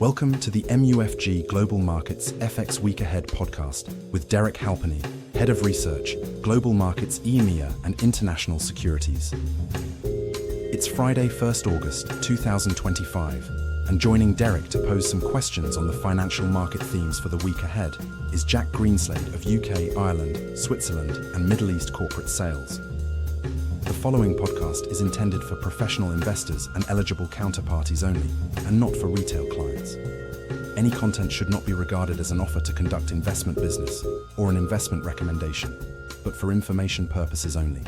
Welcome to the MUFG Global Markets FX Week Ahead podcast with Derek Halpenny, Head of Research, Global Markets EMEA and International Securities. It's Friday, 1st August 2025, and joining Derek to pose some questions on the financial market themes for the week ahead is Jack Greenslade of UK, Ireland, Switzerland and Middle East Corporate Sales. The following podcast is intended for professional investors and eligible counterparties only, and not for retail clients. Any content should not be regarded as an offer to conduct investment business or an investment recommendation, but for information purposes only.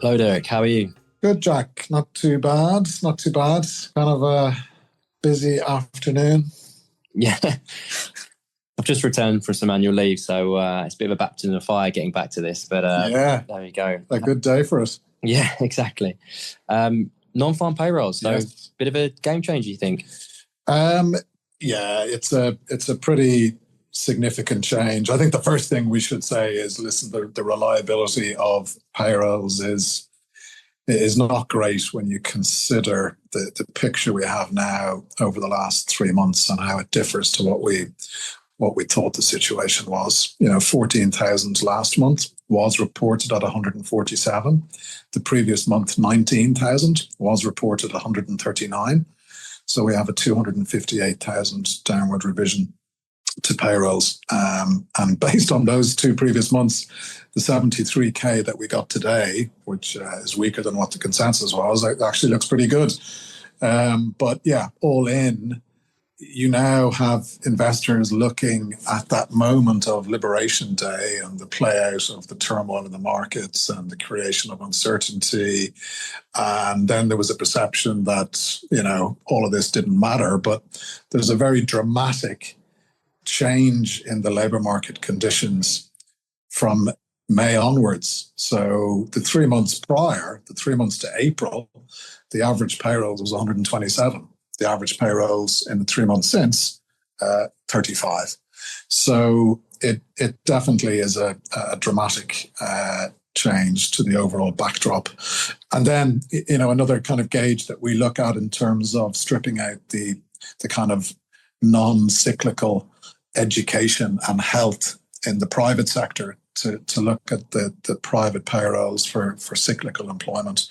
Hello, Derek. How are you? Good, Jack. Not too bad. Not too bad. Kind of a busy afternoon. Yeah. I've just returned from some annual leave, so it's a bit of a baptism of fire getting back to this. But yeah, there you go. A good day for us. Yeah, exactly. Non-farm payrolls, so Yes. bit of a game changer, you think? Yeah, it's a pretty significant change. I think the first thing we should say is, listen, the reliability of payrolls is not great when you consider the picture we have now over the last 3 months and how it differs to what we thought the situation was. 14,000 last month was reported at 147. The previous month, 19,000 was reported at 139. So we have a 258,000 downward revision to payrolls. And based on those two previous months, the 73K that we got today, which is weaker than what the consensus was, it actually looks pretty good. But yeah, all in, you now have investors looking at that moment of Liberation Day and the play out of the turmoil in the markets and the creation of uncertainty. And then there was a perception that, all of this didn't matter. But there's a very dramatic change in the labour market conditions from May onwards. So the 3 months prior, the 3 months to April, the average payroll was 127. The average payrolls in the 3 months since, 35. So it definitely is a dramatic change to the overall backdrop. And then, another kind of gauge that we look at in terms of stripping out the kind of non-cyclical education and health in the private sector to look at the private payrolls for cyclical employment.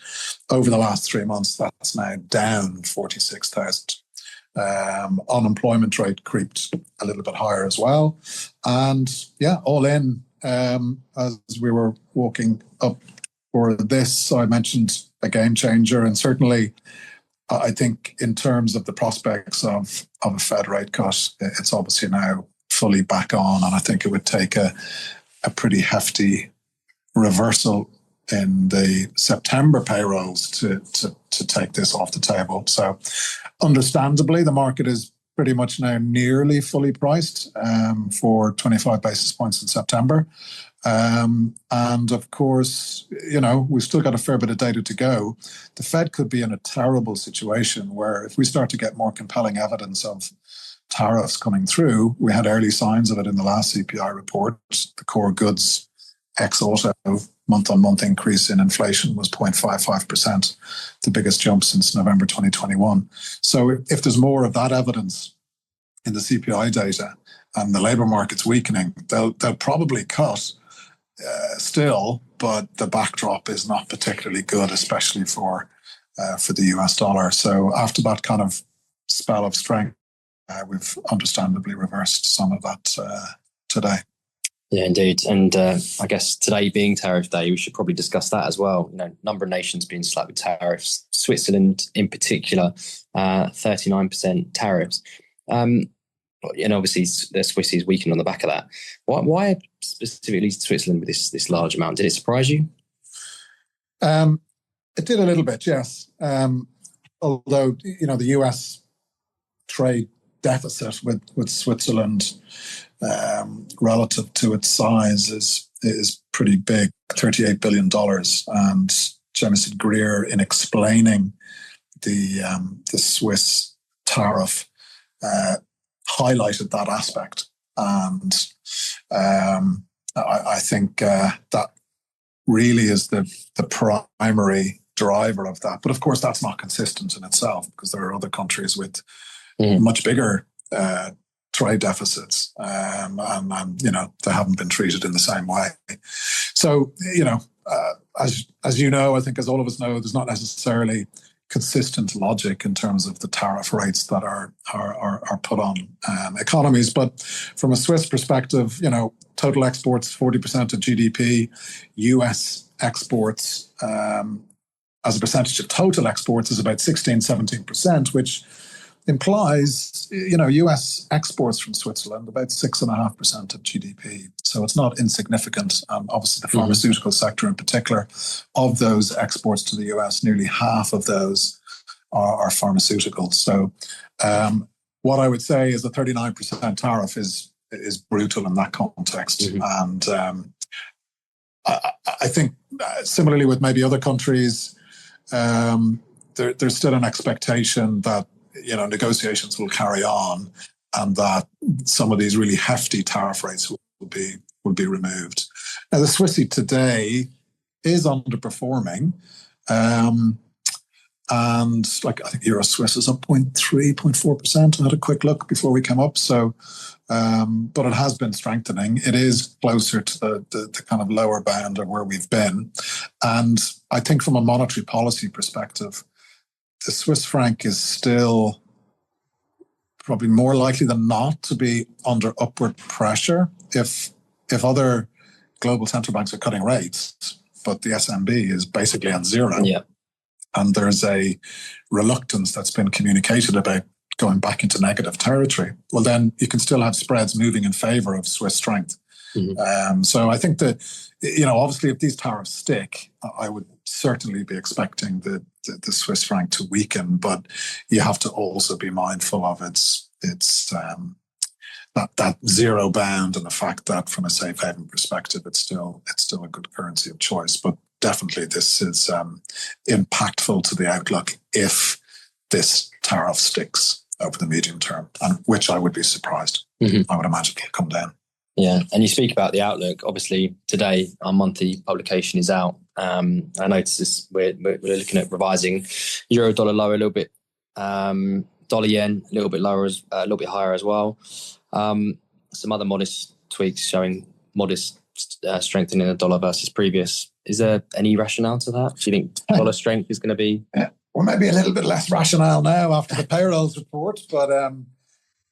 Over the last 3 months, that's now down 46,000. Unemployment rate creeped a little bit higher as well. And yeah, all in, as we were walking up for this, I mentioned a game changer. And certainly, I think in terms of the prospects of a Fed rate cut, it's obviously now fully back on. And I think it would take a pretty hefty reversal in the September payrolls to take this off the table. So understandably, the market is pretty much now nearly fully priced for 25 basis points in September. And of course, we've still got a fair bit of data to go. The Fed could be in a terrible situation where if we start to get more compelling evidence of tariffs coming through, we had early signs of it in the last CPI report. The core goods ex-auto month-on-month increase in inflation was 0.55%, the biggest jump since November 2021. So if there's more of that evidence in the CPI data and the labour market's weakening, they'll probably cut still, but the backdrop is not particularly good, especially for the US dollar. So after that kind of spell of strength, we've understandably reversed some of that today. Yeah, indeed. And I guess today being tariff day, we should probably discuss that as well. Number of nations being slapped with tariffs, Switzerland in particular, 39% tariffs. And obviously the Swissies weakened on the back of that. Why specifically Switzerland with this large amount? Did it surprise you? It did a little bit, yes. Although, the US trade deficit with Switzerland relative to its size is pretty big, $38 billion. And Jamison Greer, in explaining the Swiss tariff, highlighted that aspect. And I think that really is the primary driver of that. But of course, that's not consistent in itself because there are other countries with much bigger trade deficits, and they haven't been treated in the same way. So as you know, I think as all of us know, there's not necessarily consistent logic in terms of the tariff rates that are put on economies. But from a Swiss perspective, total exports 40% of GDP, US exports as a percentage of total exports is about 16-17%, which implies, US exports from Switzerland about 6.5% of GDP. So it's not insignificant. Obviously, the pharmaceutical sector in particular, of those exports to the US, nearly half of those are pharmaceuticals. So what I would say is a 39% tariff is brutal in that context. And I think similarly with maybe other countries, there's still an expectation that negotiations will carry on, and that some of these really hefty tariff rates will be removed. Now, the Swissy today is underperforming, and I think Euro Swiss is up 0.4%. I had a quick look before we came up. So, but it has been strengthening. It is closer to the kind of lower bound of where we've been, and I think from a monetary policy perspective, the Swiss franc is still probably more likely than not to be under upward pressure if other global central banks are cutting rates, but the SNB is basically at zero. Yeah. And there's a reluctance that's been communicated about going back into negative territory. Well, then you can still have spreads moving in favor of Swiss strength. So I think that, obviously if these tariffs stick, I would certainly be expecting the Swiss franc to weaken, but you have to also be mindful of its that zero bound, and the fact that from a safe haven perspective, it's still a good currency of choice. But definitely this is impactful to the outlook if this tariff sticks over the medium term, and which I would be surprised. I would imagine it'll come down. Yeah, and you speak about the outlook. Obviously, today our monthly publication is out. I noticed this. We're looking at revising euro dollar lower a little bit, dollar yen a little bit lower, a little bit higher as well. Some other modest tweaks showing modest strengthening of the dollar versus previous. Is there any rationale to that? Do you think dollar strength is going to be? Well, maybe a little bit less rationale now after the payrolls report, but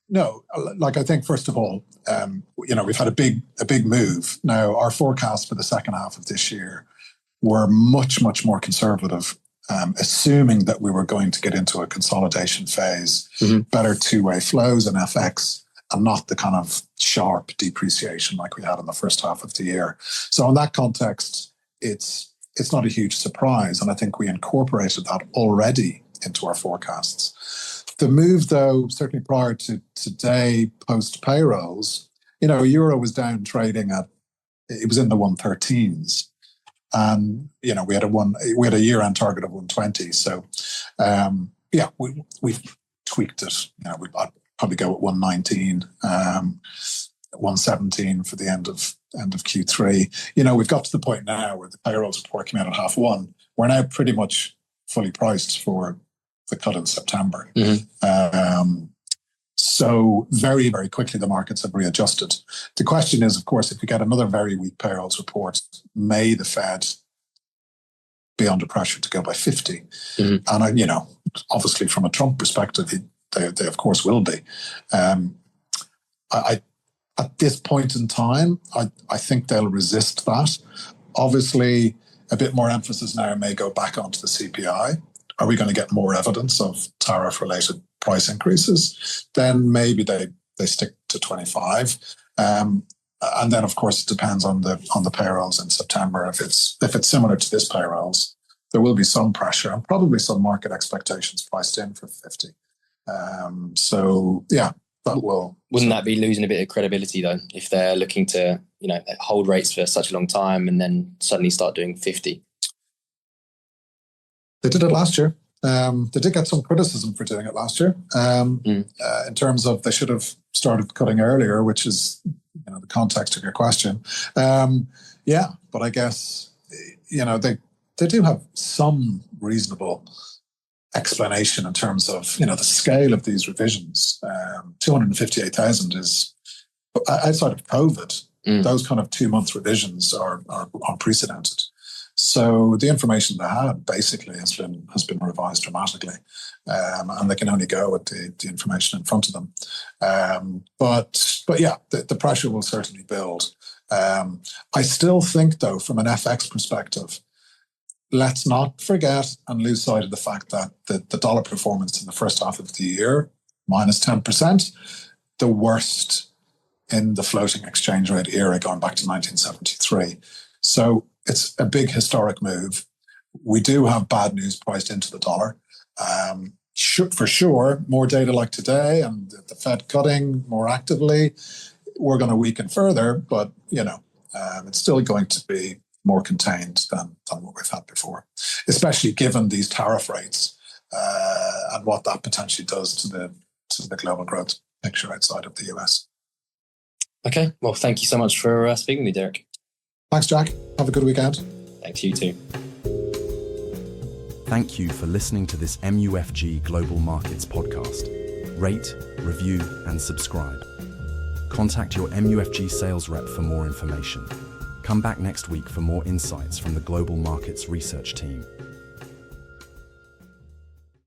no. I think first of all, we've had a big move. Now, our forecasts for the second half of this year were much more conservative, assuming that we were going to get into a consolidation phase, better two-way flows and FX, and not the kind of sharp depreciation like we had in the first half of the year. So in that context, it's not a huge surprise, and I think we incorporated that already into our forecasts. The move, though, certainly prior to today, post payrolls, euro was down trading it was in the 113s, and we had a year-end target of 120. So we've tweaked it. I'd probably go at 119, 117 for the end of Q3. We've got to the point now where the payrolls report came out at 1:30. We're now pretty much fully priced for the cut in September. So very, very quickly the markets have readjusted. The question is, of course, if we get another very weak payrolls report, may the Fed be under pressure to go by 50? And obviously from a Trump perspective, they of course will be. At this point in time, I think they'll resist that. Obviously, a bit more emphasis now may go back onto the CPI. Are we going to get more evidence of tariff-related price increases? Then maybe they stick to 25. And then, of course, it depends on the payrolls in September. If it's similar to this payrolls, there will be some pressure and probably some market expectations priced in for 50. So yeah, that will. Wouldn't that be losing a bit of credibility though, if they're looking to hold rates for such a long time and then suddenly start doing 50? They did it last year. They did get some criticism for doing it last year, in terms of they should have started cutting earlier, which is the context of your question. But I guess they do have some reasonable explanation in terms of, the scale of these revisions. 258,000 is, outside of COVID, those kind of 2-month revisions are unprecedented. So the information they had basically has been revised dramatically, and they can only go with the information in front of them. But yeah, the pressure will certainly build. I still think, though, from an FX perspective, let's not forget and lose sight of the fact that the dollar performance in the first half of the year, minus 10%, the worst in the floating exchange rate era going back to 1973. So it's a big historic move. We do have bad news priced into the dollar. For sure, more data like today and the Fed cutting more actively, we're going to weaken further, but it's still going to be more contained than what we've had before, especially given these tariff rates and what that potentially does to the global growth picture outside of the US. Okay, well, thank you so much for speaking with me, Derek. Thanks, Jack. Have a good weekend. Thanks, you too. Thank you for listening to this MUFG Global Markets podcast. Rate, review, and subscribe. Contact your MUFG sales rep for more information. Come back next week for more insights from the Global Markets Research team.